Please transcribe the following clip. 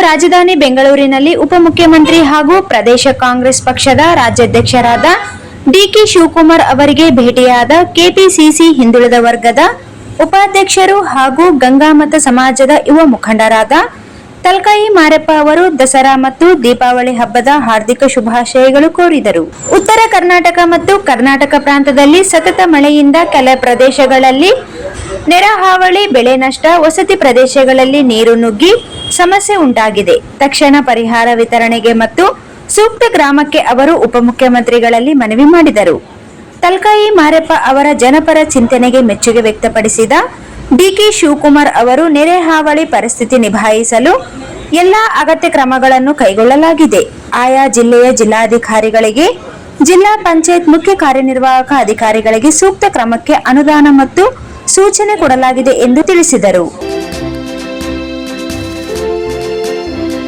ರಾಜಧಾನಿ ಬೆಂಗಳೂರಿನಲ್ಲಿ ಉಪಮುಖ್ಯಮಂತ್ರಿ ಹಾಗೂ ಪ್ರದೇಶ ಕಾಂಗ್ರೆಸ್ ಪಕ್ಷದ ರಾಜ್ಯಾಧ್ಯಕ್ಷರಾದ ಡಿಕೆ ಶಿವಕುಮಾರ್ ಅವರಿಗೆ ಭೇಟಿಯಾದ ಕೆಪಿಸಿಸಿ ಹಿಂದುಳಿದ ವರ್ಗದ ಉಪಾಧ್ಯಕ್ಷರು ಹಾಗೂ ಗಂಗಾಮತ ಸಮಾಜದ ಯುವ ಮುಖಂಡರಾದ ತಲಕಾಯಿ ಮಾರೆಪ್ಪ ಅವರು ದಸರಾ ಮತ್ತು ದೀಪಾವಳಿ ಹಬ್ಬದ ಹಾರ್ದಿಕ ಶುಭಾಶಯಗಳು ಕೋರಿದರು. ಉತ್ತರ ಕರ್ನಾಟಕ ಮತ್ತು ಕರ್ನಾಟಕ ಪ್ರಾಂತದಲ್ಲಿ ಸತತ ಮಳೆಯಿಂದ ಕೆಲ ಪ್ರದೇಶಗಳಲ್ಲಿ ನೆರೆಹಾವಳಿ, ಬೆಳೆ ನಷ್ಟ, ವಸತಿ ಪ್ರದೇಶಗಳಲ್ಲಿ ನೀರು ನುಗ್ಗಿ ಸಮಸ್ಯೆ ಉಂಟಾಗಿದೆ. ತಕ್ಷಣ ಪರಿಹಾರ ವಿತರಣೆಗೆ ಮತ್ತು ಸೂಕ್ತ ಗ್ರಾಮಕ್ಕೆ ಅವರು ಉಪಮುಖ್ಯಮಂತ್ರಿಗಳಲ್ಲಿ ಮನವಿ ಮಾಡಿದರು. ತಲಕಾಯಿ ಮಾರೆಪ್ಪ ಅವರ ಜನಪರ ಚಿಂತನೆಗೆ ಮೆಚ್ಚುಗೆ ವ್ಯಕ್ತಪಡಿಸಿದ ಡಿಕೆ ಶಿವಕುಮಾರ್ ಅವರು ನೆರೆ ಹಾವಳಿ ಪರಿಸ್ಥಿತಿ ನಿಭಾಯಿಸಲು ಎಲ್ಲಾ ಅಗತ್ಯ ಕ್ರಮಗಳನ್ನು ಕೈಗೊಳ್ಳಲಾಗಿದೆ. ಆಯಾ ಜಿಲ್ಲೆಯ ಜಿಲ್ಲಾಧಿಕಾರಿಗಳಿಗೆ, ಜಿಲ್ಲಾ ಪಂಚಾಯತ್ ಮುಖ್ಯ ಕಾರ್ಯನಿರ್ವಾಹಕ ಅಧಿಕಾರಿಗಳಿಗೆ ಸೂಕ್ತ ಕ್ರಮಕ್ಕೆ ಅನುದಾನ ಮತ್ತು ಸೂಚನೆ ಕೊಡಲಾಗಿದೆ ಎಂದು ತಿಳಿಸಿದರು.